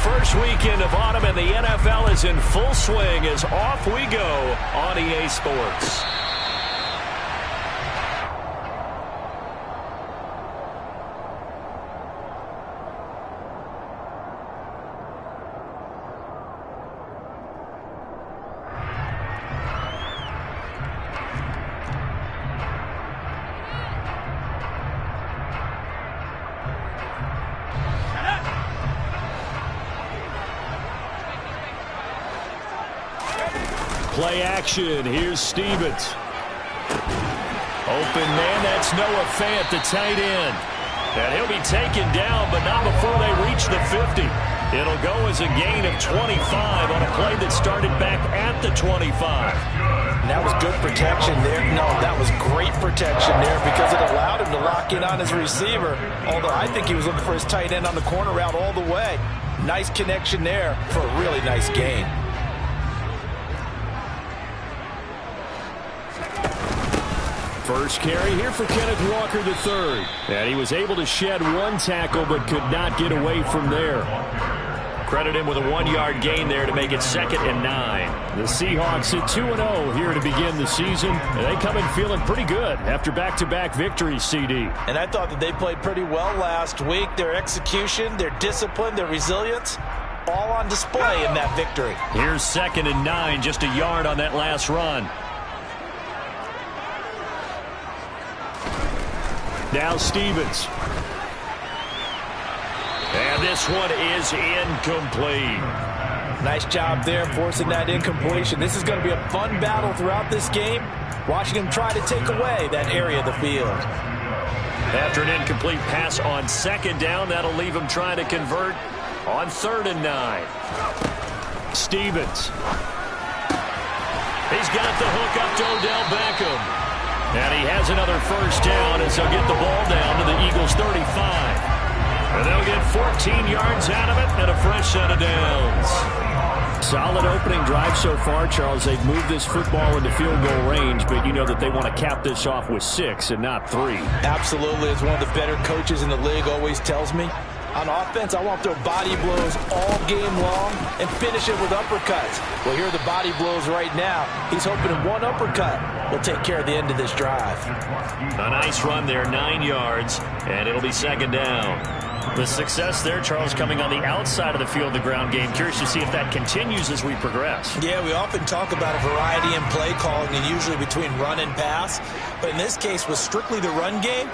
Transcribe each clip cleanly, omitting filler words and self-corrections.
first weekend of autumn, and the NFL is in full swing as off we go on EA Sports. Play action. Here's Stevens. Open man. That's Noah Fant, the tight end. And he'll be taken down, but not before they reach the 50. It'll go as a gain of 25 on a play that started back at the 25. And that was good protection there. No, that was great protection there because it allowed him to lock in on his receiver. Although I think he was looking for his tight end on the corner route all the way. Nice connection there for a really nice gain. First carry here for Kenneth Walker III. And he was able to shed one tackle but could not get away from there. Credit him with a 1-yard gain there to make it 2nd and 9. The Seahawks at 2-0 here to begin the season. And they come in feeling pretty good after back-to-back victories, CD. And I thought that they played pretty well last week. Their execution, their discipline, their resilience, all on display in that victory. Here's 2nd and 9, just a yard on that last run. Now Stevens. And this one is incomplete. Nice job there forcing that incompletion. This is going to be a fun battle throughout this game. Watching him try to take away that area of the field. After an incomplete pass on 2nd down, that'll leave him trying to convert on 3rd and 9. Stevens. He's got the hook up to Odell Beckham. And he has another first down as he'll get the ball down to the Eagles' 35. And they'll get 14 yards out of it and a fresh set of downs. Solid opening drive so far, Charles. They've moved this football into field goal range, but you know that they want to cap this off with 6 and not 3. Absolutely. As one of the better coaches in the league always tells me, on offense, I want to throw body blows all game long and finish it with uppercuts. Well, here are the body blows right now. He's hoping one uppercut will take care of the end of this drive. A nice run there, 9 yards, and it'll be 2nd down. The success there, Charles, coming on the outside of the field, the ground game. Curious to see if that continues as we progress. Yeah, we often talk about a variety in play calling and usually between run and pass. But in this case, with strictly the run game,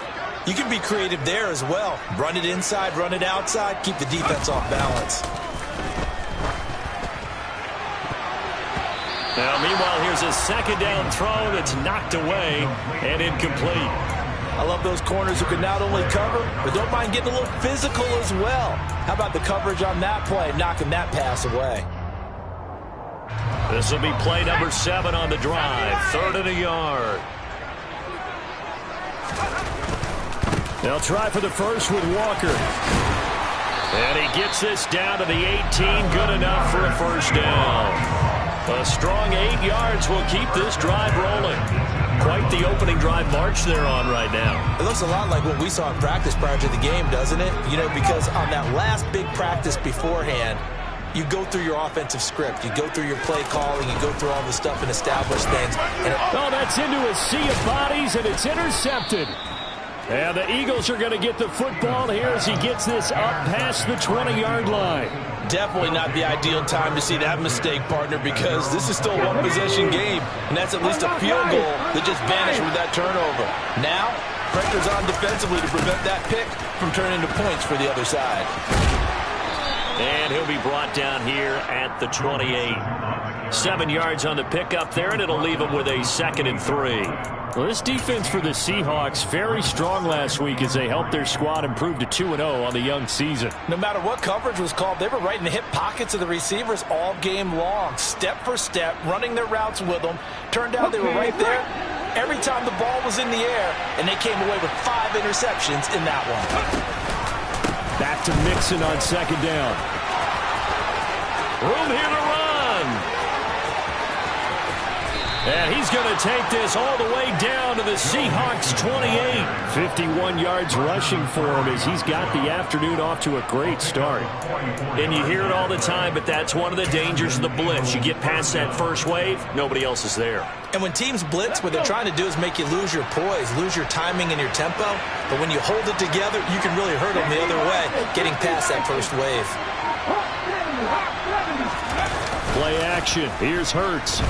you can be creative there as well. Run it inside, run it outside, keep the defense off balance. Now, meanwhile, here's a 2nd down throw that's knocked away and incomplete. I love those corners who can not only cover, but don't mind getting a little physical as well. How about the coverage on that play, knocking that pass away? This will be play number 7 on the drive. 3rd and a yard. They'll try for the first with Walker. And he gets this down to the 18. Good enough for a first down. A strong 8 yards will keep this drive rolling. Quite the opening drive march they're on right now. It looks a lot like what we saw in practice prior to the game, doesn't it? You know, because on that last big practice beforehand, you go through your offensive script. You go through your play calling. You go through all the stuff and establish things. And that's into a sea of bodies, and it's intercepted. And the Eagles are going to get the football here as he gets this up past the 20-yard line. Definitely not the ideal time to see that mistake, partner, because this is still a one-possession game, and that's at least a field goal that just vanished with that turnover. Now, pressure's on defensively to prevent that pick from turning into points for the other side. And he'll be brought down here at the 28. 7 yards on the pickup there, and it'll leave him with a 2nd and 3. Well, this defense for the Seahawks very strong last week as they helped their squad improve to 2-0 on the young season. No matter what coverage was called, they were right in the hip pockets of the receivers all game long, step for step, running their routes with them. Turned out they were right there every time the ball was in the air, and they came away with 5 interceptions in that one. Back to Mixon on 2nd down. Room here to run. And he's going to take this all the way down to the Seahawks 28. 51 yards rushing for him as he's got the afternoon off to a great start. And you hear it all the time, but that's one of the dangers of the blitz. You get past that first wave, nobody else is there. And when teams blitz, what they're trying to do is make you lose your poise, lose your timing and your tempo. But when you hold it together, you can really hurt them the other way, getting past that first wave. Play action. Here's Hurts.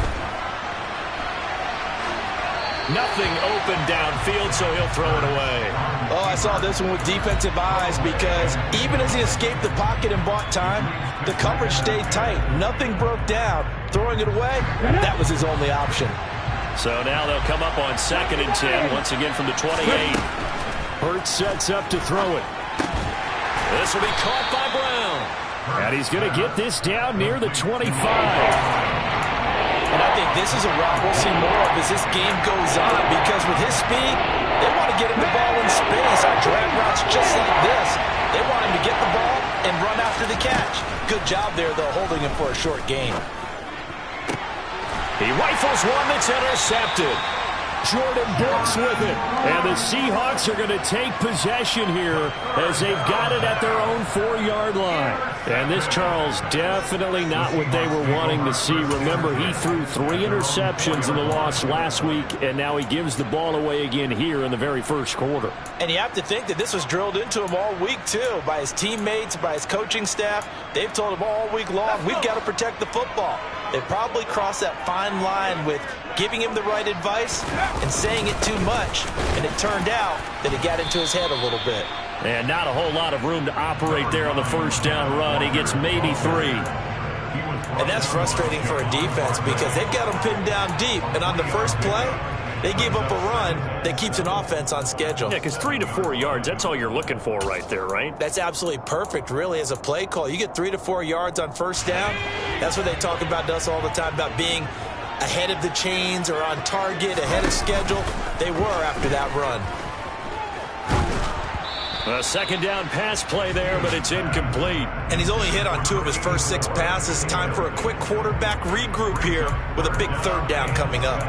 Nothing open downfield, so he'll throw it away. Oh, I saw this one with defensive eyes because even as he escaped the pocket and bought time, the coverage stayed tight. Nothing broke down. Throwing it away, that was his only option. So now they'll come up on 2nd and 10, once again from the 28. Hurts sets up to throw it. This will be caught by Brown. And he's going to get this down near the 25. And I think this is a route we'll see more of as this game goes on because with his speed, they want to get him the ball in space on drag routes just like this. They want him to get the ball and run after the catch. Good job there, though, holding him for a short gain. He rifles one that's intercepted. Jordan Brooks with it. And the Seahawks are going to take possession here as they've got it at their own 4-yard line. And this, Charles, definitely not what they were wanting to see. Remember, he threw 3 interceptions in the loss last week, and now he gives the ball away again here in the very first quarter. And you have to think that this was drilled into him all week, too, by his teammates, by his coaching staff. They've told him all week long, we've got to protect the football. They probably crossed that fine line with giving him the right advice and saying it too much, and it turned out that it got into his head a little bit. And not a whole lot of room to operate there on the first down run. He gets maybe 3. And that's frustrating for a defense because they've got him pinned down deep, and on the first play, they give up a run that keeps an offense on schedule. Yeah, because 3 to 4 yards, that's all you're looking for right there, right? That's absolutely perfect, really, as a play call. You get 3 to 4 yards on first down. That's what they talk about to us all the time, about being ahead of the chains or on target, ahead of schedule. They were after that run. A second down pass play there, but it's incomplete. And he's only hit on 2 of his first 6 passes. Time for a quick quarterback regroup here with a big 3rd down coming up.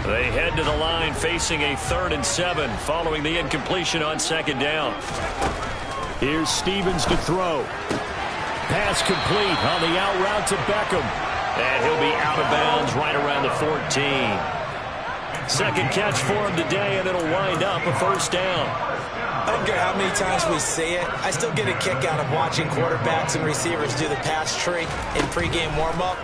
They head to the line facing a 3rd and 7 following the incompletion on 2nd down. Here's Stevens to throw. Pass complete on the out route to Beckham. And he'll be out of bounds right around the 14. Second catch for him today, and it'll wind up a 1st down. I don't care how many times we say it, I still get a kick out of watching quarterbacks and receivers do the pass tree in pregame warm-up.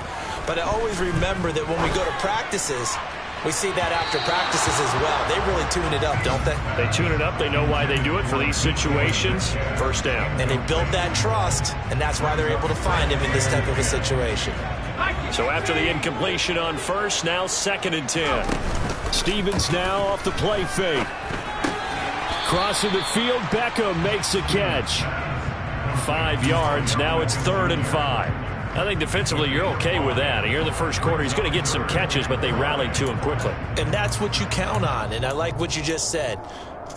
But I always remember that when we go to practices, we see that after practices as well. They really tune it up, don't they? They tune it up. They know why they do it for these situations. 1st down. And they build that trust, and that's why they're able to find him in this type of a situation. So after the incompletion on 1st, now 2nd and 10. Stevens now off the play fake. Crossing the field, Beckham makes a catch. 5 yards, now it's 3rd and 5. I think defensively you're okay with that. Here in the first quarter, he's going to get some catches, but they rallied to him quickly. And that's what you count on, and I like what you just said.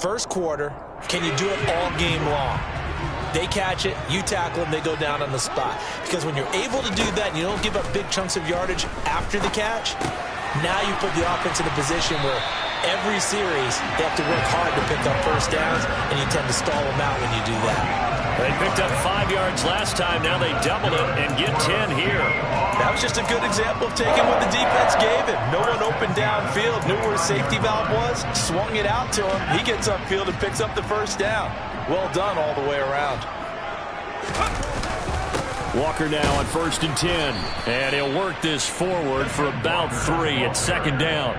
First quarter, can you do it all game long? They catch it, you tackle them, they go down on the spot. Because when you're able to do that and you don't give up big chunks of yardage after the catch, now you put the offense in a position where every series they have to work hard to pick up 1st downs, and you tend to stall them out when you do that. They picked up 5 yards last time. Now they doubled it and get 10 here. That was just a good example of taking what the defense gave him. No one opened downfield, knew where his safety valve was, swung it out to him. He gets upfield and picks up the 1st down. Well done all the way around. Walker now on 1st and 10. And he'll work this forward for about 3 at 2nd down.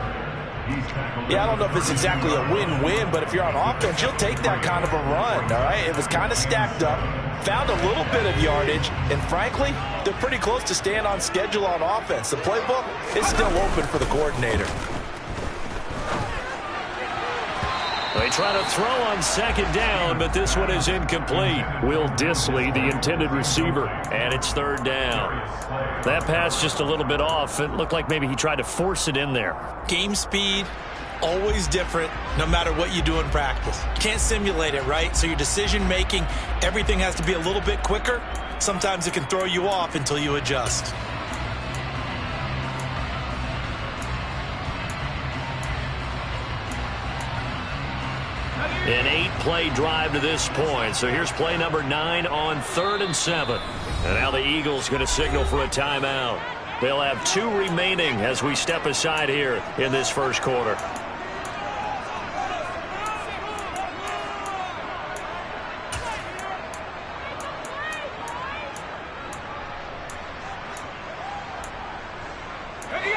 Yeah, I don't know if it's exactly a win-win, but if you're on offense, you'll take that kind of a run, all right? It was kind of stacked up, found a little bit of yardage, and frankly, they're pretty close to staying on schedule on offense. The playbook is still open for the coordinator. They try to throw on 2nd down, but this one is incomplete. Will Dissly, the intended receiver, and it's 3rd down. That pass just a little bit off. It looked like maybe he tried to force it in there. Game speed, always different no matter what you do in practice. Can't simulate it, right? So your decision-making, everything has to be a little bit quicker. Sometimes it can throw you off until you adjust. An 8-play drive to this point. So here's play number 9 on 3rd and 7. And now the Eagles going to signal for a timeout. They'll have 2 remaining as we step aside here in this first quarter.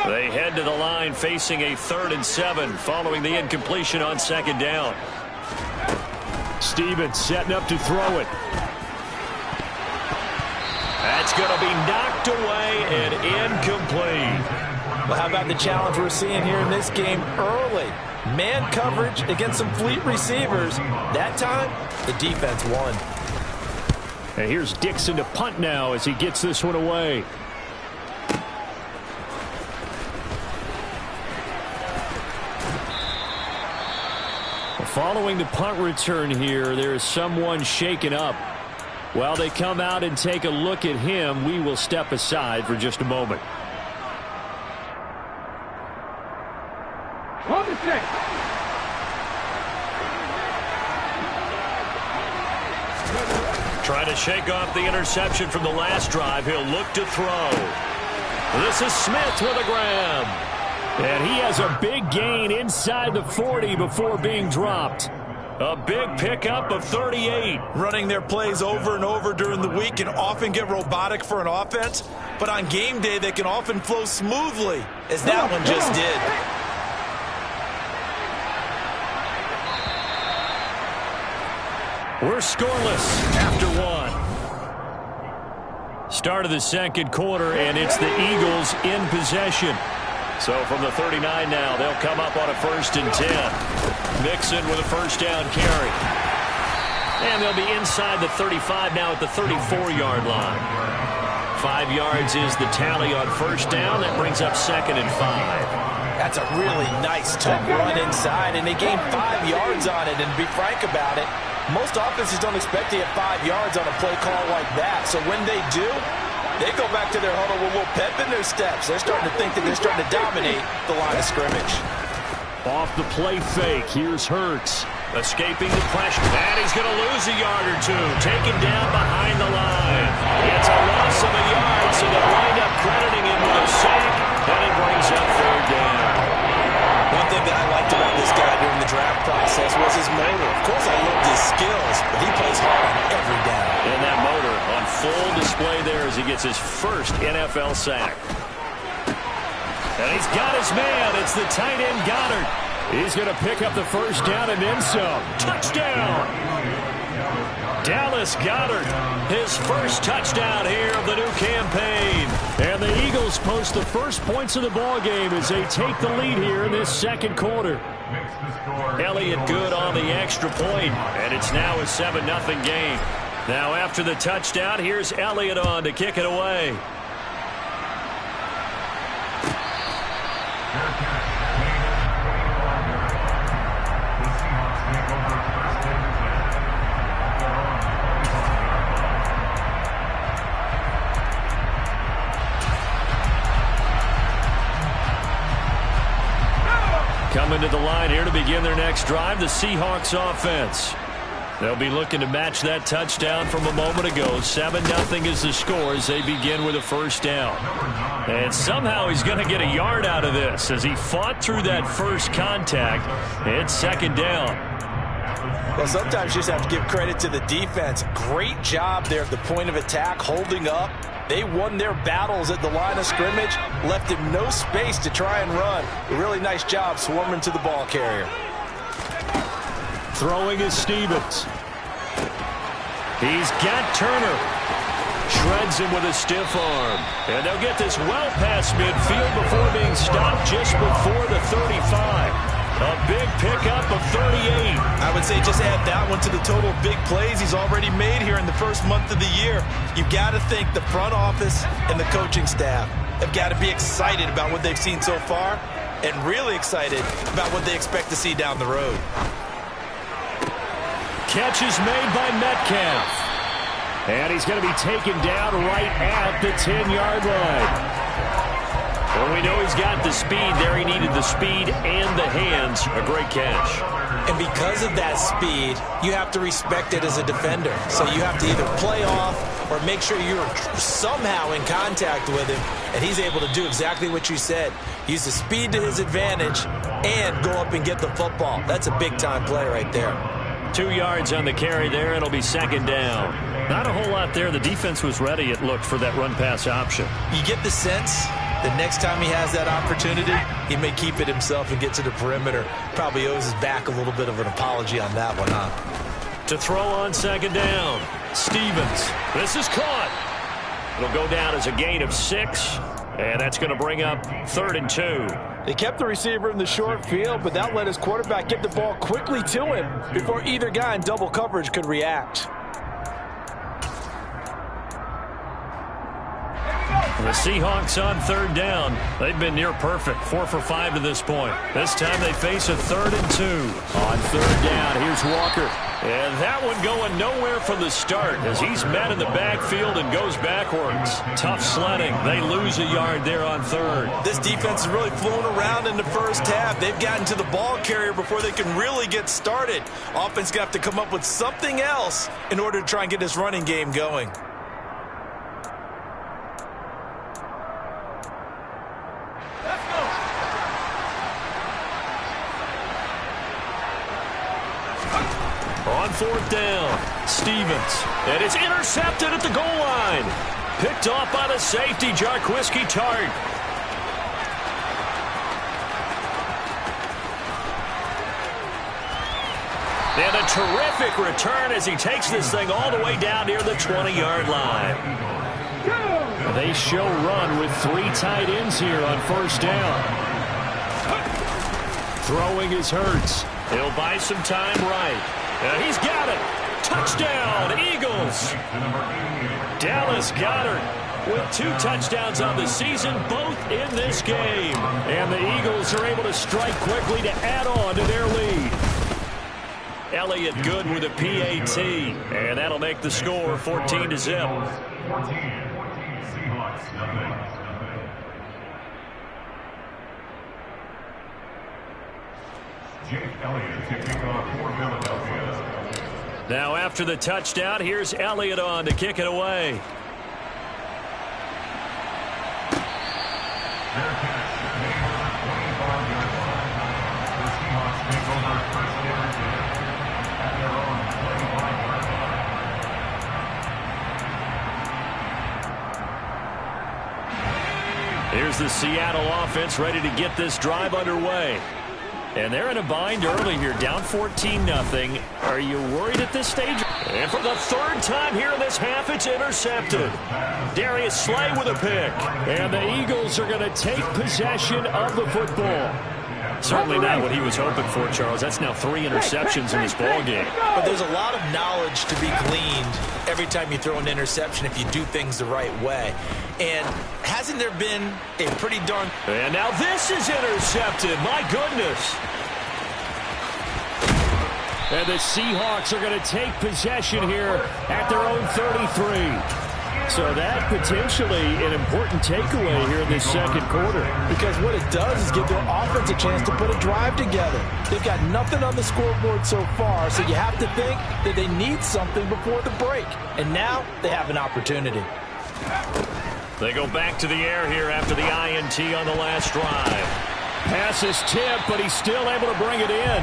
They head to the line facing a 3rd and 7 following the incompletion on 2nd down. Stevens setting up to throw it. That's going to be knocked away and incomplete. Well, how about the challenge we're seeing here in this game early? Man coverage against some fleet receivers. That time, the defense won. And here's Dixon to punt now as he gets this one away. Following the punt return here, there is someone shaken up. While they come out and take a look at him, we will step aside for just a moment. Trying to shake off the interception from the last drive. He'll look to throw. This is Smith with a grab. And he has a big gain inside the 40 before being dropped. A big pickup of 38. Running their plays over and over during the week can often get robotic for an offense, but on game day they can often flow smoothly, as that one just did. We're scoreless after 1. Start of the second quarter, and it's the Eagles in possession. So from the 39 now, they'll come up on a 1st and 10. Mixon with a first down carry. And they'll be inside the 35 now at the 34-yard line. 5 yards is the tally on first down. That brings up 2nd and 5. That's a really nice tough run inside, and they gained 5 yards on it. And to be frank about it, most offenses don't expect to get 5 yards on a play call like that. So when they do, they go back to their huddle with a little pep in their steps. They're starting to think that they're starting to dominate the line of scrimmage. Off the play fake, here's Hurts. Escaping the pressure, and he's going to lose a yard or 2. Taken down behind the line. It's a loss of a yard, so they wind up crediting him with a sack, and it brings up 3rd down. One thing that I liked about this guy during the draft process was his motor. Of course, I loved his skills, but he plays hard on every down. And that motor on full display there as he gets his first NFL sack. And he's got his man. It's the tight end Goddard. He's going to pick up the first down and then some. Touchdown! Dallas Goedert, his first touchdown here of the new campaign. And the Eagles post the first points of the ball game as they take the lead here in this second quarter. Elliott good on the extra point, and it's now a 7-0 game. Now after the touchdown, here's Elliott on to kick it away. Coming to the line here to begin their next drive, the Seahawks offense. They'll be looking to match that touchdown from a moment ago. 7-0 is the score as they begin with a first down. And somehow he's going to get a yard out of this as he fought through that first contact. It's 2nd down. Well, sometimes you just have to give credit to the defense. Great job there at the point of attack, holding up. They won their battles at the line of scrimmage, left him no space to try and run. A really nice job swarming to the ball carrier. Throwing is Stevens. He's got Turner. Shreds him with a stiff arm. And they'll get this well past midfield before being stopped just before the 35. A big pickup of 38. I would say just add that one to the total big plays he's already made here in the first month of the year. You've got to think the front office and the coaching staff have got to be excited about what they've seen so far. and really excited about what they expect to see down the road. Catch is made by Metcalf. And he's going to be taken down right at the 10-yard line. Well, we know he's got the speed there. He needed the speed and the hands. A great catch. And because of that speed, you have to respect it as a defender. So you have to either play off or make sure you're somehow in contact with him. And he's able to do exactly what you said. Use the speed to his advantage and go up and get the football. That's a big-time play right there. 2 yards on the carry there. It'll be second down. Not a whole lot there. The defense was ready, it looked, for that run-pass option. You get the sense that next time he has that opportunity, he may keep it himself and get to the perimeter. Probably owes his back a little bit of an apology on that one, huh? To throw on second down, Stevens. This is caught. It'll go down as a gain of 6, and that's going to bring up 3rd and 2. They kept the receiver in the short field, but that let his quarterback get the ball quickly to him before either guy in double coverage could react. The Seahawks on 3rd down. They've been near perfect, 4 for 5 to this point. This time they face a 3rd and 2. On 3rd down, here's Walker. And that one going nowhere from the start as he's met in the backfield and goes backwards. Tough sledding. They lose a yard there on 3rd. This defense is really flown around in the first half. They've gotten to the ball carrier before they can really get started. Offense got to come up with something else in order to try and get this running game going. On 4th down, Stevens. And it's intercepted at the goal line. Picked off by the safety, Jarquiski Tart. And a terrific return as he takes this thing all the way down near the 20-yard line. They show run with 3 tight ends here on 1st down. Throwing is Hurts. He'll buy some time right. He's got it. Touchdown, Eagles. Dallas Goedert with 2 touchdowns on the season, both in this game. And the Eagles are able to strike quickly to add on to their lead. Elliott good with a PAT. And that'll make the score 14-0. Now after the touchdown, here's Elliott on to kick it away. Here's the Seattle offense ready to get this drive underway. And they're in a bind early here, down 14-0. Are you worried at this stage? And for the 3rd time here in this half, it's intercepted. Darius Slay with a pick. And the Eagles are going to take possession of the football. Certainly not what he was hoping for, Charles. That's now 3 interceptions in this ballgame. But there's a lot of knowledge to be gleaned every time you throw an interception if you do things the right way. And hasn't there been a pretty darn... And now this is intercepted. My goodness. And the Seahawks are going to take possession here at their own 33. So that potentially an important takeaway here in this second quarter. Because what it does is give their offense a chance to put a drive together. They've got nothing on the scoreboard so far, so you have to think that they need something before the break. And now they have an opportunity. They go back to the air here after the INT on the last drive. Pass is tipped, but he's still able to bring it in.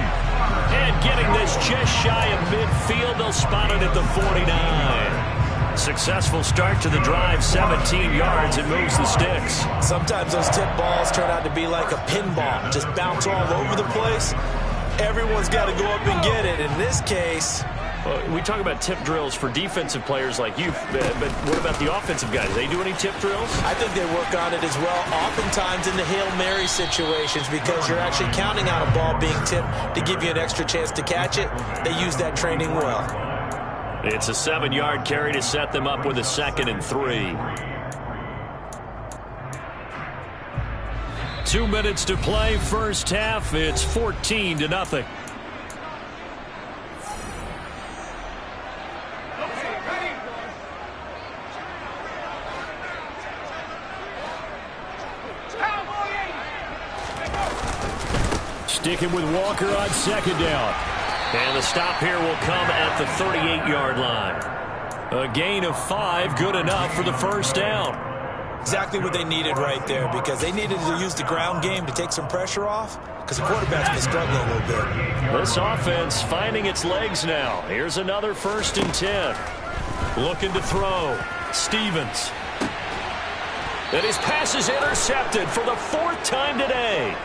And getting this just shy of midfield, they'll spot it at the 49. Successful start to the drive, 17 yards, and moves the sticks. Sometimes those tip balls turn out to be like a pinball, just bounce all over the place. Everyone's got to go up and get it. In this case... Well, we talk about tip drills for defensive players like you, but what about the offensive guys? Do they do any tip drills? I think they work on it as well, oftentimes in the Hail Mary situations, because you're actually counting on a ball being tipped to give you an extra chance to catch it. They use that training well. It's a 7-yard carry to set them up with a 2nd and 3. 2 minutes to play, first half. It's 14-0. Sticking with Walker on second down. And the stop here will come at the 38-yard line. A gain of 5, good enough for the first down. Exactly what they needed right there, because they needed to use the ground game to take some pressure off, because the quarterback's been struggling a little bit. This offense finding its legs now. Here's another 1st and 10. Looking to throw. Stevens. And his pass is intercepted for the 4th time today.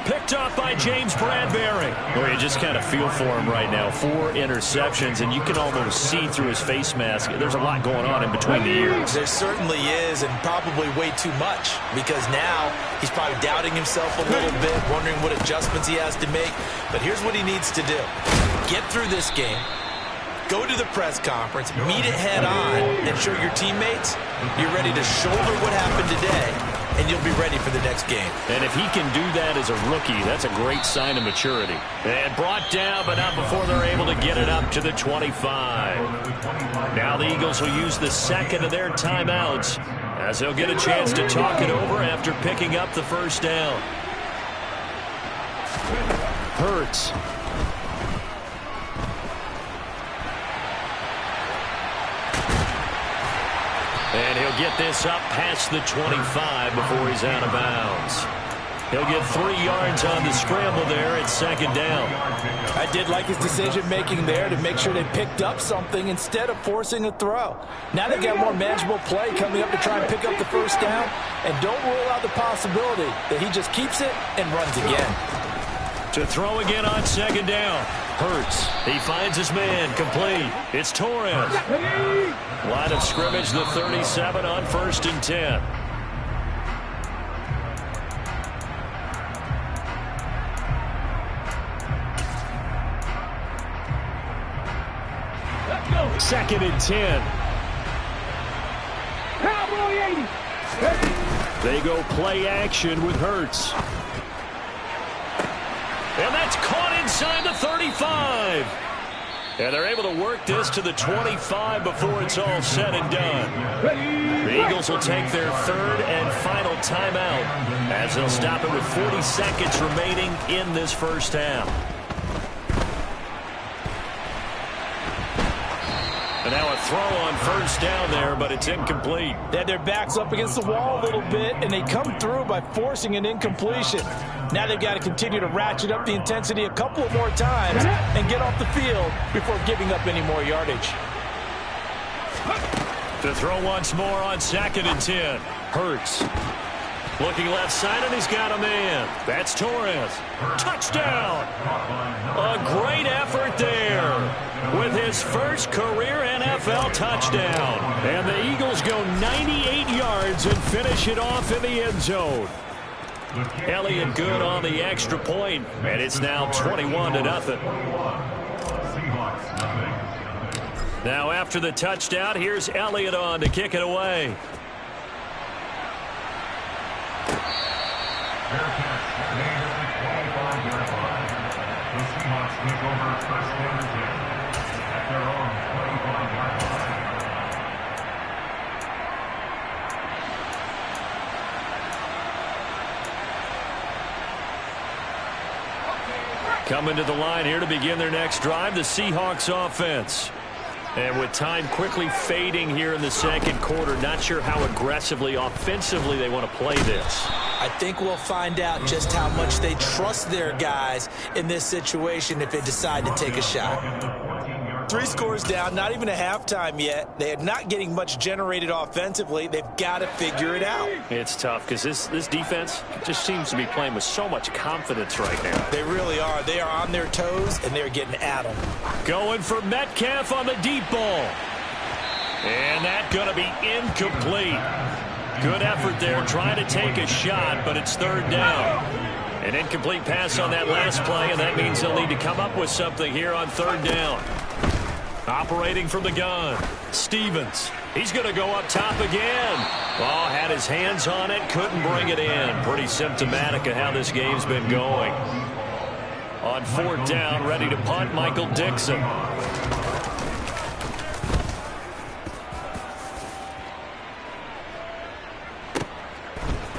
Picked up by James Bradbury. Well, you just kind of feel for him right now. 4 interceptions, and you can almost see through his face mask. There's a lot going on in between the ears. There certainly is, and probably way too much, because now he's probably doubting himself a little bit, wondering what adjustments he has to make. But here's what he needs to do. Get through this game. Go to the press conference, meet it head on, and show your teammates you're ready to shoulder what happened today, and you'll be ready for the next game. And if he can do that as a rookie, that's a great sign of maturity. And brought down, but not before they're able to get it up to the 25. Now the Eagles will use the second of their timeouts, as they'll get a chance to talk it over after picking up the first down. Hurts. And he'll get this up past the 25 before he's out of bounds. He'll get 3 yards on the scramble there at second down. I did like his decision-making there to make sure they picked up something instead of forcing a throw. Now they've got more manageable play coming up to try and pick up the first down. And don't rule out the possibility that he just keeps it and runs again. To throw again on second down. Hurts. He finds his man. Complete. It's Torres. Line of scrimmage, the 37 on 1st and 10. Second and 10. They go play action with Hurts. And that's caught inside the 35. And they're able to work this to the 25 before it's all said and done. The Eagles will take their 3rd and final timeout, as they'll stop it with 40 seconds remaining in this first half. And now a throw on first down there, but it's incomplete. They had their backs up against the wall a little bit, and they come through by forcing an incompletion. Now they've got to continue to ratchet up the intensity a couple of more times and get off the field before giving up any more yardage. To throw once more on 2nd and 10. Hurts. Looking left side, and he's got a man. That's Torres. Touchdown! A great effort there with his first career NFL touchdown. And the Eagles go 98 yards and finish it off in the end zone. Elliott good on the extra point, and it's now 21-0. Now after the touchdown, here's Elliott on to kick it away. Coming to the line here to begin their next drive, the Seahawks offense. And with time quickly fading here in the second quarter, not sure how aggressively, offensively they want to play this. I think we'll find out just how much they trust their guys in this situation if they decide to take a shot. 3 scores down, not even a halftime yet. They are not getting much generated offensively. They've got to figure it out. It's tough because this defense just seems to be playing with so much confidence right now. They really are. They are on their toes, and they're getting at them. Going for Metcalf on the deep ball. And that's going to be incomplete. Good effort there trying to take a shot, but it's 3rd down. An incomplete pass on that last play, and that means they'll need to come up with something here on 3rd down. Operating from the gun, Stevens. He's going to go up top again. Oh, had his hands on it, couldn't bring it in. Pretty symptomatic of how this game's been going. On 4th down, ready to punt, Michael Dixon.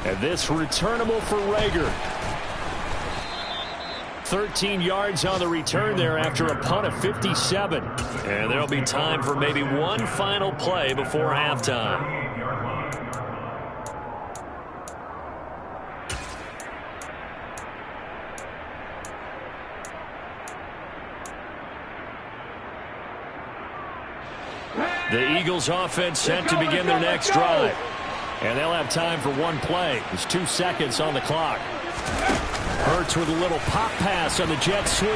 And this returnable for Rager. 13 yards on the return there after a punt of 57. And there'll be time for maybe one final play before halftime. The Eagles offense set to begin their next drive. And they'll have time for one play. There's 2 seconds on the clock. Hurts with a little pop pass on the jet sweep.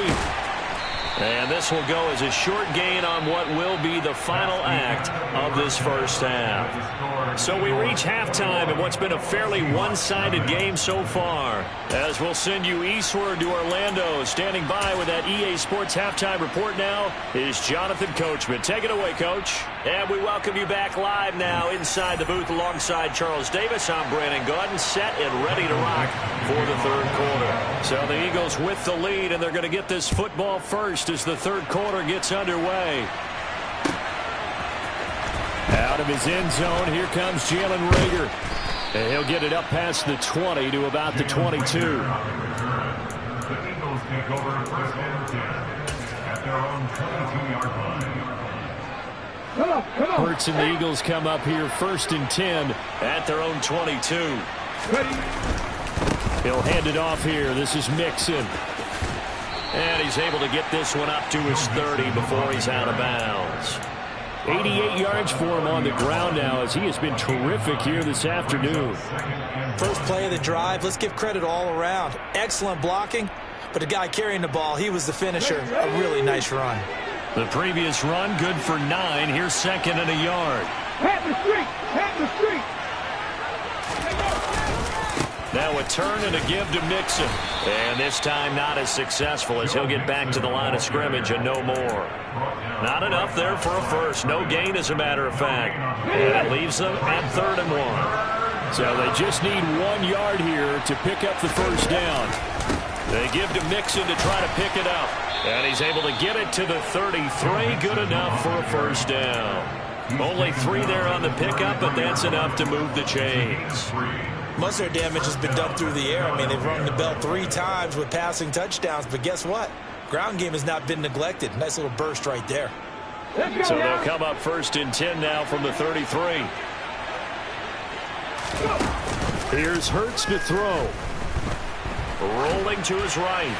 And this will go as a short gain on what will be the final act of this first half. So we reach halftime in what's been a fairly one-sided game so far. As we'll send you eastward to Orlando. Standing by with that EA Sports halftime report now is Jonathan Coachman. Take it away, Coach. And we welcome you back live now inside the booth alongside Charles Davis. I'm Brandon Gordon, set and ready to rock for the third quarter. So the Eagles with the lead, and they're going to get this football first as the third quarter gets underway. Out of his end zone, here comes Jalen Rager. And he'll get it up past the 20 to about the 22. The Eagles take over first and 10 at their own 22-yard line. Hurts and the Eagles come up here 1st and 10 at their own 22. He'll hand it off here. This is Mixon. And he's able to get this one up to his 30 before he's out of bounds. 88 yards for him on the ground now as he has been terrific here this afternoon. First play of the drive, let's give credit all around. Excellent blocking, but the guy carrying the ball, he was the finisher. A really nice run. The previous run, good for 9. Here's 2nd and a yard. Now a turn and a give to Mixon. And this time not as successful as he'll get back to the line of scrimmage and no more. Not enough there for a first. No gain, as a matter of fact. And it leaves them at 3rd and 1. So they just need 1 yard here to pick up the first down. They give to Mixon to try to pick it up. And he's able to get it to the 33. Good enough for a first down. Only 3 there on the pickup, but that's enough to move the chains. Most of their damage has been done through the air. I mean, they've rung the bell 3 times with passing touchdowns, but guess what? Ground game has not been neglected. Nice little burst right there. So they'll come up 1st and 10 now from the 33. Here's Hurts to throw. Rolling to his right.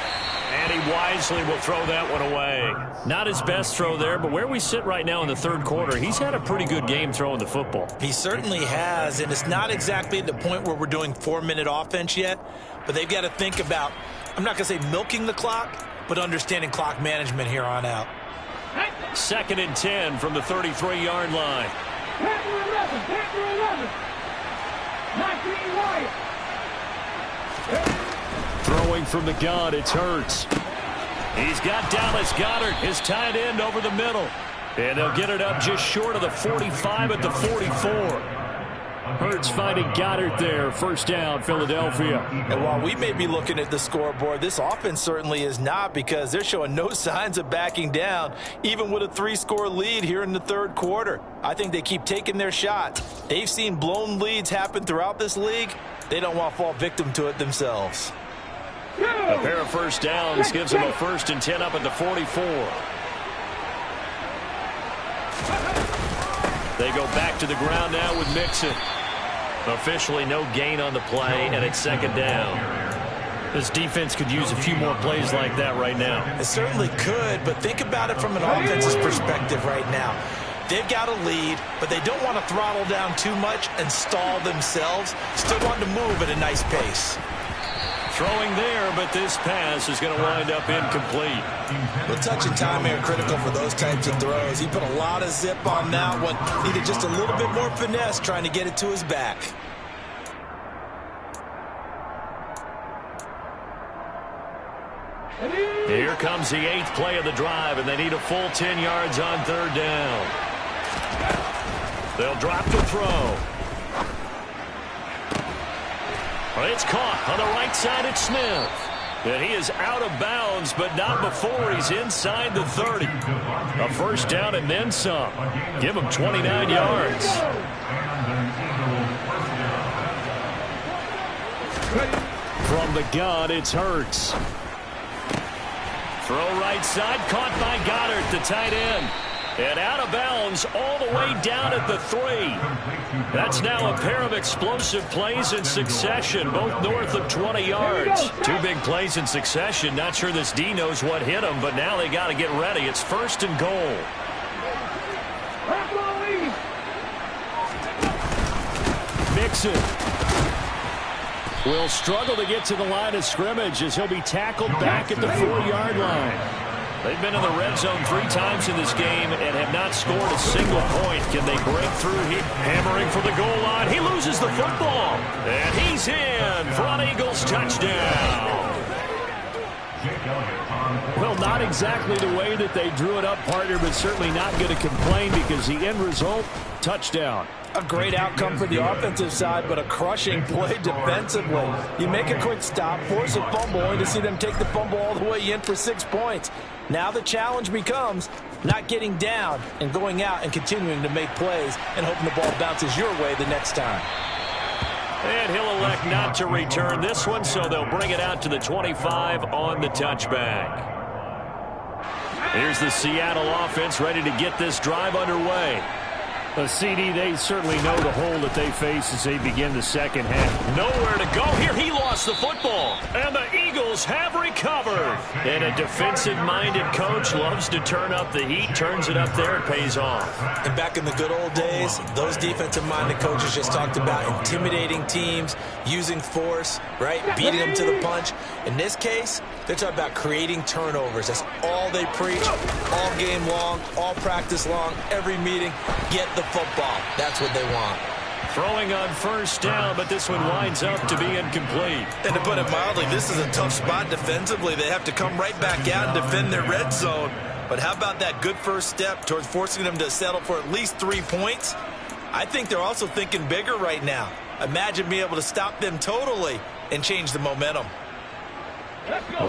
And he wisely will throw that one away. Not his best throw there, but where we sit right now in the third quarter, he's had a pretty good game throwing the football. He certainly has, and it's not exactly at the point where we're doing 4-minute offense yet, but they've got to think about, I'm not going to say milking the clock, but understanding clock management here on out. 2nd and 10 from the 33-yard line. Throwing from the gun, it's Hurts. He's got Dallas Goedert, his tight end, over the middle. And they'll get it up just short of the 45 at the 44. Hurts finding Goedert there. First down, Philadelphia. And while we may be looking at the scoreboard, this offense certainly is not, because they're showing no signs of backing down, even with a 3-score lead here in the third quarter. I think they keep taking their shots. They've seen blown leads happen throughout this league. They don't want to fall victim to it themselves. A pair of first downs gives them a 1st and 10 up at the 44. They go back to the ground now with Mixon. Officially no gain on the play, and it's 2nd down. This defense could use a few more plays like that right now. It certainly could, but think about it from an offense's perspective right now. They've got a lead, but they don't want to throttle down too much and stall themselves. Still want to move at a nice pace. Throwing there, but this pass is going to wind up incomplete. Well, touch and timing are critical for those types of throws. He put a lot of zip on that one. Needed just a little bit more finesse trying to get it to his back. Here comes the 8th play of the drive, and they need a full 10 yards on 3rd down. They'll drop to throw. It's caught on the right side at Smith. And he is out of bounds, but not before he's inside the 30. A first down and then some. Give him 29 yards. From the gun, it's Hurts. Throw right side, caught by Goddard, the tight end. And out of bounds all the way down at the 3. That's now a pair of explosive plays in succession, both north of 20 yards. 2 big plays in succession. Not sure this D knows what hit him, but now they got to get ready. It's 1st and goal. Mixon will struggle to get to the line of scrimmage as he'll be tackled back at the 4-yard line. They've been in the red zone 3 times in this game and have not scored a single point. Can they break through here? Hammering for the goal line. He loses the football. And he's in for an Eagles touchdown. Well, not exactly the way that they drew it up, partner, but certainly not going to complain because the end result, touchdown. A great outcome for the offensive side, but a crushing play defensively. You make a quick stop, force a fumble, only to see them take the fumble all the way in for 6 points. Now the challenge becomes not getting down and going out and continuing to make plays and hoping the ball bounces your way the next time. And he'll elect not to return this one, so they'll bring it out to the 25 on the touchback. Here's the Seattle offense ready to get this drive underway. A CD, they certainly know the hole that they face as they begin the second half. Nowhere to go here. He lost the football. And the Eagles have recovered. And a defensive-minded coach loves to turn up the heat, turns it up there, it pays off. And back in the good old days, those defensive-minded coaches just talked about intimidating teams, using force, right, beating them to the punch. In this case, they're talking about creating turnovers. That's all they preach, all game long, all practice long, every meeting. Get the football. That's what they want. Throwing on 1st down, but this one winds up to be incomplete. And to put it mildly, this is a tough spot defensively. They have to come right back out and defend their red zone. But how about that good first step towards forcing them to settle for at least 3 points? I think they're also thinking bigger right now. Imagine being able to stop them totally and change the momentum.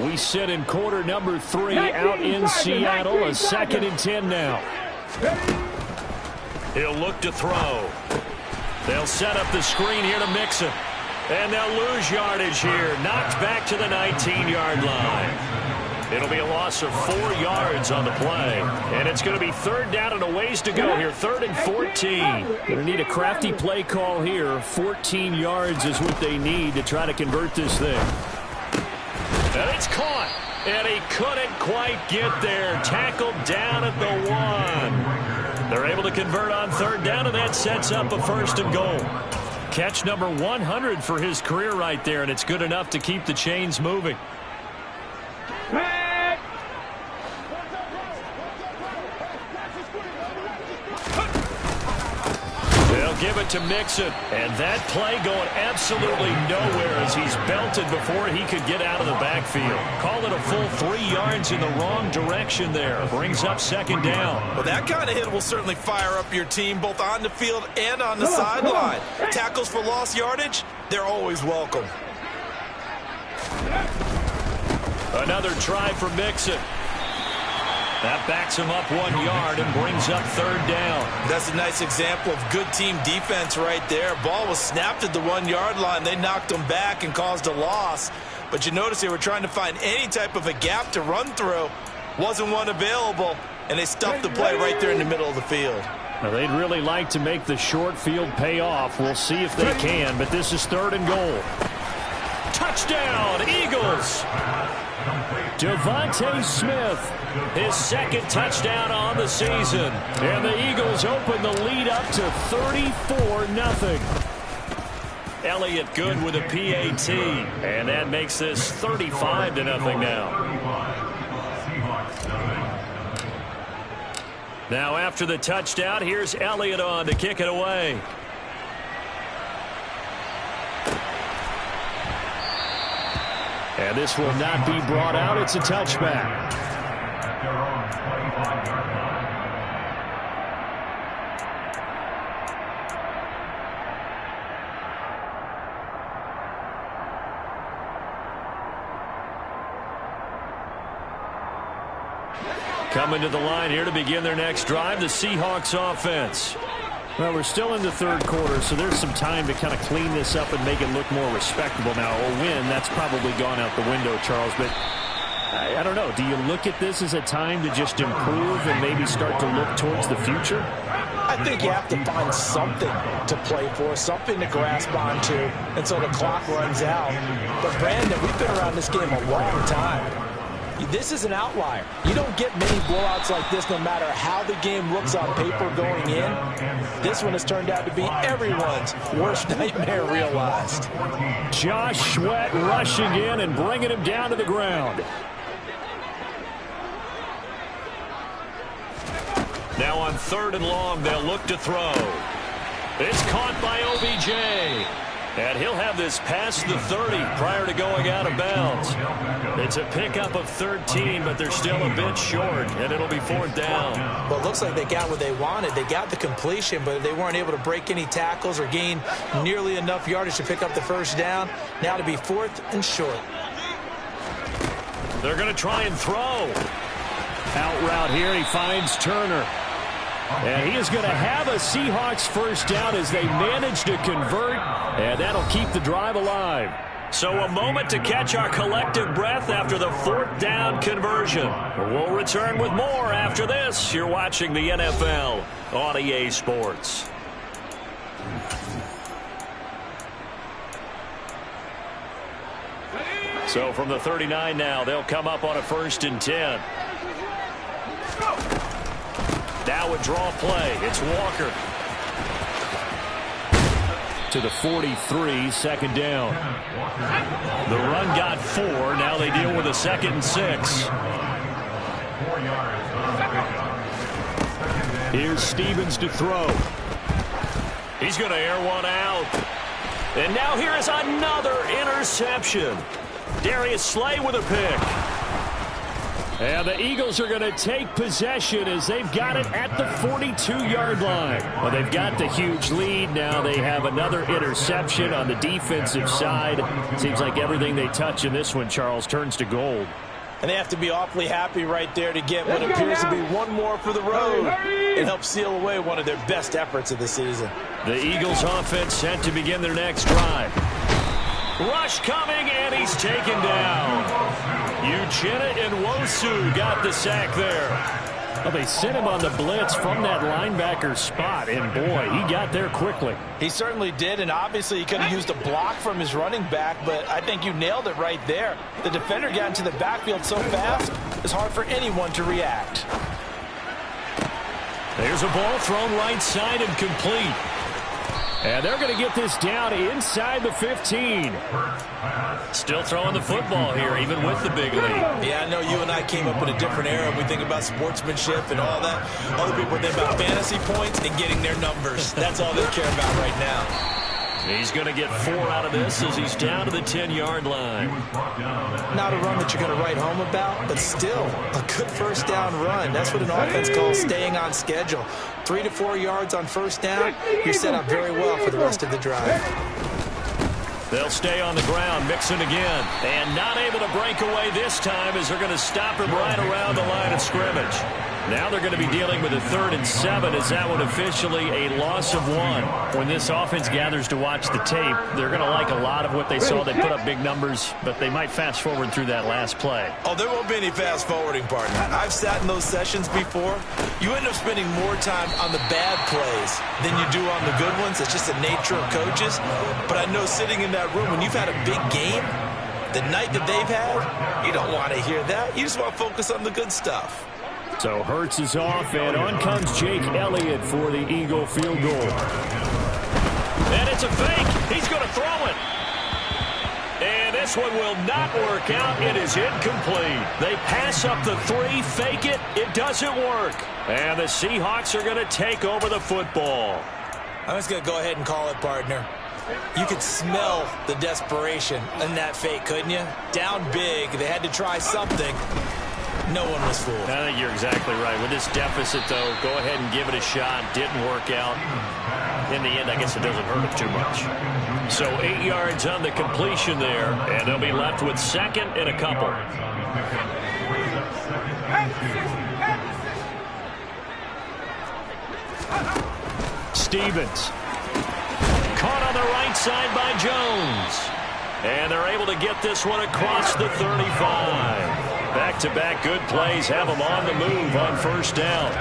We sit in quarter number 3 out in Seattle. A 2nd and 10 now. He'll look to throw. They'll set up the screen here to Mixon. And they'll lose yardage here. Knocked back to the 19-yard line. It'll be a loss of 4 yards on the play. And it's going to be 3rd down and a ways to go here. 3rd and 14. Going to need a crafty play call here. 14 yards is what they need to try to convert this thing. And it's caught. And he couldn't quite get there. Tackled down at the 1. They're able to convert on 3rd down, and that sets up a 1st and goal. Catch number 100 for his career right there, and it's good enough to keep the chains moving. They'll give it to Mixon, and that play going absolutely nowhere as he's belted before he could get out of the backfield. Call it a full 3 yards in the wrong direction there. Brings up 2nd down. Well, that kind of hit will certainly fire up your team both on the field and on the sideline. Tackles for lost yardage, they're always welcome. Another try for Mixon. That backs him up 1 yard and brings up 3rd down. That's a nice example of good team defense right there. Ball was snapped at the 1 yard line. They knocked him back and caused a loss. But you notice they were trying to find any type of a gap to run through. Wasn't one available, and they stuffed the play right there in the middle of the field. Now, they'd really like to make the short field pay off. We'll see if they can, but this is 3rd and goal. Touchdown, Eagles! Devontae Smith, his 2nd touchdown on the season. And the Eagles open the lead up to 34-0. Elliott good with a PAT, and that makes this 35-0 now. Now after the touchdown, here's Elliott on to kick it away. And this will not be brought out. It's a touchback. At their own 25-yard line. Coming to the line here to begin their next drive, the Seahawks offense. Well, we're still in the third quarter, so there's some time to kind of clean this up and make it look more respectable. Now, a win, that's probably gone out the window, Charles, but I don't know. Do you look at this as a time to just improve and maybe start to look towards the future? I think you have to find something to play for, something to grasp onto until the clock runs out. But, Brandon, we've been around this game a long time. This is an outlier. You don't get many blowouts like this no matter how the game looks on paper going in. This one has turned out to be everyone's worst nightmare realized. Josh Sweat rushing in and bringing him down to the ground. Now on 3rd and long, they'll look to throw. It's caught by OBJ. And he'll have this past the 30 prior to going out of bounds. It's a pickup of 13, but they're still a bit short, and it'll be 4th down. Well, it looks like they got what they wanted. They got the completion, but they weren't able to break any tackles or gain nearly enough yardage to pick up the first down. Now to be 4th and short. They're going to try and throw. Out route here, he finds Turner. And he is going to have a Seahawks first down as they manage to convert, and that'll keep the drive alive. So a moment to catch our collective breath after the 4th down conversion. We'll return with more after this. You're watching the NFL on EA Sports. So from the 39 now, they'll come up on a 1st and 10. Now a draw play. It's Walker. To the 43, 2nd down. The run got 4. Now they deal with a 2nd and 6. 4 yards. Here's Stevens to throw. He's going to air one out. And now here is another interception. Darius Slay with a pick. And the Eagles are going to take possession as they've got it at the 42-yard line. Well, they've got the huge lead. Now they have another interception on the defensive side. Seems like everything they touch in this one, Charles, turns to gold. And they have to be awfully happy right there to get what appears to be one more for the road. It helps seal away one of their best efforts of the season. The Eagles offense set to begin their next drive. Rush coming, and he's taken down. Uchenna and Nwosu got the sack there. Well, they sent him on the blitz from that linebacker spot, and boy, he got there quickly. He certainly did, and obviously he could have used a block from his running back, but I think you nailed it right there. The defender got into the backfield so fast, it's hard for anyone to react. There's a ball thrown right side and complete. And they're going to get this down inside the 15. Still throwing the football here, even with the big lead. Yeah, I know you and I came up in a different era. We think about sportsmanship and all that. Other people think about fantasy points and getting their numbers. That's all they care about right now. He's going to get 4 out of this as he's down to the 10-yard line. Not a run that you're going to write home about, but still a good first down run. That's what an offense calls staying on schedule. 3 to 4 yards on first down, you're set up very well for the rest of the drive. They'll stay on the ground, Mixon again. And not able to break away this time as they're going to stop him right around the line of scrimmage. Now they're going to be dealing with a 3rd and 7 as that one officially a loss of 1. When this offense gathers to watch the tape, they're going to like a lot of what they saw. They put up big numbers, but they might fast forward through that last play. Oh, there won't be any fast forwarding, partner. I've sat in those sessions before. You end up spending more time on the bad plays than you do on the good ones. It's just the nature of coaches. But I know sitting in that room, when you've had a big game, the night that they've had, you don't want to hear that. You just want to focus on the good stuff. So Hurts is off, and on comes Jake Elliott for the Eagle field goal. And it's a fake. He's going to throw it. And this one will not work out. It is incomplete. They pass up the 3, fake it. It doesn't work. And the Seahawks are going to take over the football. I'm just going to go ahead and call it, partner. You could smell the desperation in that fake, couldn't you? Down big, they had to try something. No one was fooled. I think you're exactly right. With this deficit, though, go ahead and give it a shot. Didn't work out. In the end, I guess it doesn't hurt him too much. So 8 yards on the completion there, and they'll be left with second and a couple. Stevens. Caught on the right side by Jones. And they're able to get this one across the 35. Back-to-back good plays have them on the move on first down.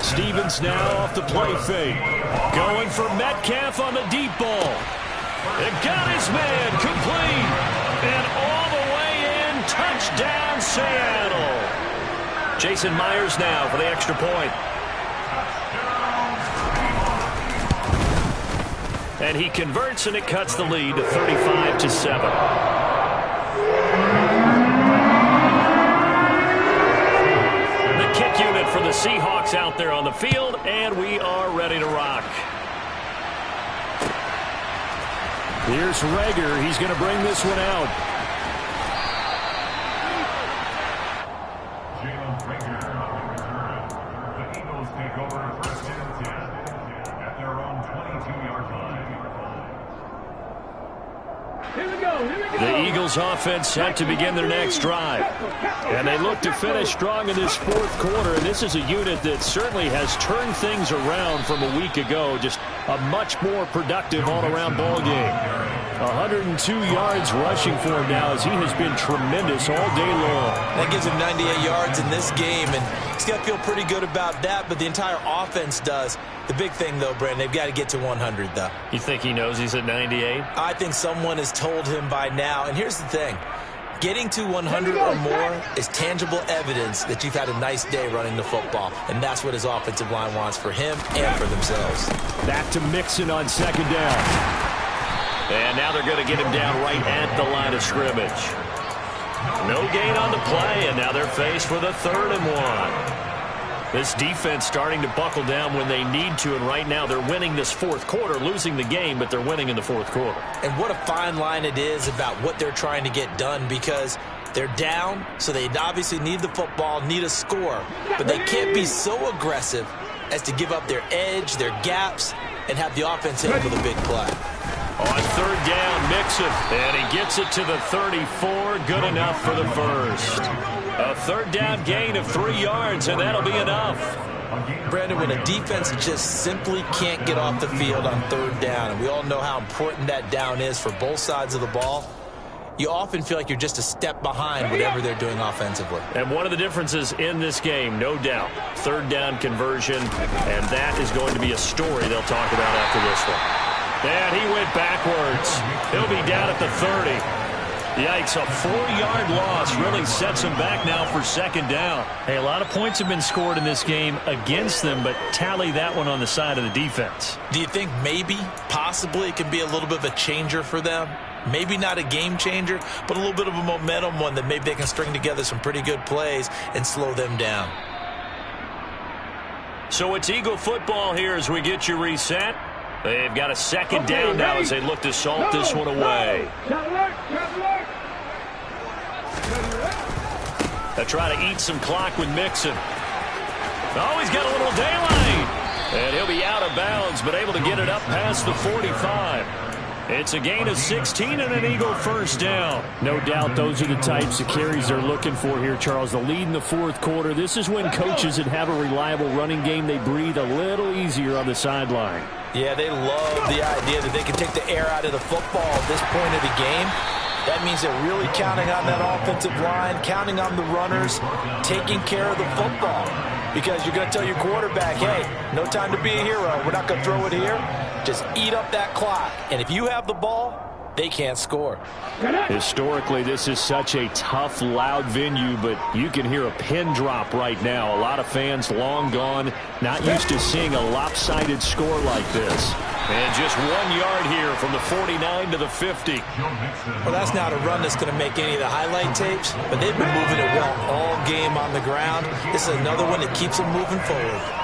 Stevens now off the play fake. Going for Metcalf on the deep ball. It got his man complete. And all the way in, touchdown Seattle. Jason Myers now for the extra point. And he converts, and it cuts the lead to 35-7. The kick unit for the Seahawks out there on the field, and we are ready to rock. Here's Rager. He's going to bring this one out. The Eagles take over first and 10 at their own 22-yard line. The Eagles offense set to begin their next drive. And they look to finish strong in this fourth quarter. And this is a unit that certainly has turned things around from a week ago. Just a much more productive all-around ball game. 102 yards rushing for him now as he has been tremendous all day long. That gives him 98 yards in this game, and he's got to feel pretty good about that, but the entire offense does. The big thing, though, Brandon, they've got to get to 100, though. You think he knows he's at 98? I think someone has told him by now, and here's the thing. Getting to 100 or more is tangible evidence that you've had a nice day running the football, and that's what his offensive line wants for him and for themselves. Back to Mixon on second down. And now they're going to get him down right at the line of scrimmage. No gain on the play, and now they're faced with a 3rd and 1. This defense starting to buckle down when they need to, and right now they're winning this fourth quarter, losing the game, but they're winning in the fourth quarter. And what a fine line it is about what they're trying to get done, because they're down, so they obviously need the football, need a score, but they can't be so aggressive as to give up their edge, their gaps, and have the offense hit with a big play. On 3rd down, Mixon, and he gets it to the 34, good enough for the first. A 3rd down gain of 3 yards, and that'll be enough. Brandon, when a defense just simply can't get off the field on 3rd down, and we all know how important that down is for both sides of the ball, you often feel like you're just a step behind whatever they're doing offensively. And one of the differences in this game, no doubt, 3rd down conversion, and that is going to be a story they'll talk about after this one. And he went backwards. He'll be down at the 30. Yikes, a 4-yard loss really sets him back now for 2nd down. Hey, a lot of points have been scored in this game against them, but tally that one on the side of the defense. Do you think maybe, possibly, it can be a little bit of a changer for them? Maybe not a game changer, but a little bit of a momentum one that maybe they can string together some pretty good plays and slow them down. So it's Eagle football here as we get you reset. They've got a 2nd down now as they look to salt this one away. They try to eat some clock with Mixon. Oh, he's got a little daylight. And he'll be out of bounds, but able to get it up past the 45. It's a gain of 16 and an Eagle 1st down. No doubt those are the types of carries they're looking for here, Charles. The lead in the fourth quarter. This is when coaches that have a reliable running game, they breathe a little easier on the sideline. Yeah, they love the idea that they can take the air out of the football at this point of the game. That means they're really counting on that offensive line, counting on the runners, taking care of the football. Because you're going to tell your quarterback, hey, no time to be a hero. We're not going to throw it here. Just eat up that clock. And if you have the ball, they can't score. Historically, this is such a tough, loud venue, but you can hear a pin drop right now. A lot of fans long gone, not used to seeing a lopsided score like this. And just 1 yard here from the 49 to the 50. Well, that's not a run that's going to make any of the highlight tapes, but they've been moving it well all game on the ground. This is another one that keeps them moving forward.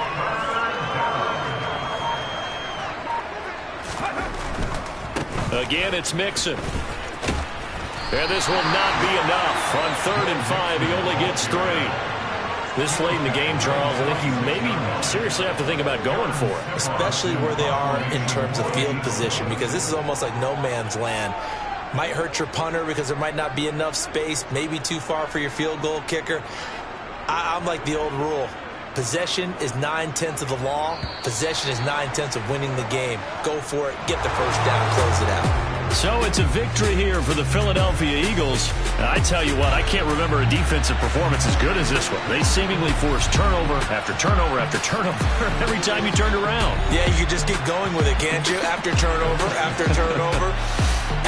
Again, it's Mixon. And this will not be enough. On 3rd and 5, he only gets 3. This late in the game, Charles, I think you maybe seriously have to think about going for it. Especially where they are in terms of field position, because this is almost like no man's land. Might hurt your punter because there might not be enough space, maybe too far for your field goal kicker. I'm like the old rule. Possession is 9/10 of the law. Possession is 9/10 of winning the game. Go for it. Get the first down. Close it out. So it's a victory here for the Philadelphia Eagles. I tell you what, I can't remember a defensive performance as good as this one. They seemingly forced turnover after turnover after turnover every time you turned around. Yeah, you just get going with it, can't you? After turnover after turnover.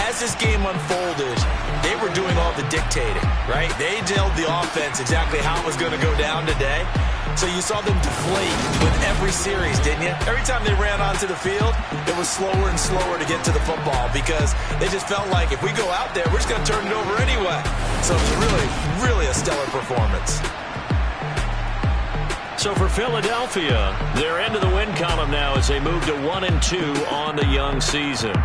As this game unfolded, they were doing all the dictating, right? They told the offense exactly how it was going to go down today. So you saw them deflate with every series, didn't you? Every time they ran onto the field, it was slower and slower to get to the football because they just felt like if we go out there, we're just going to turn it over anyway. So it was really, really a stellar performance. So for Philadelphia, they're into the win column now as they move to 1-2 on the young season.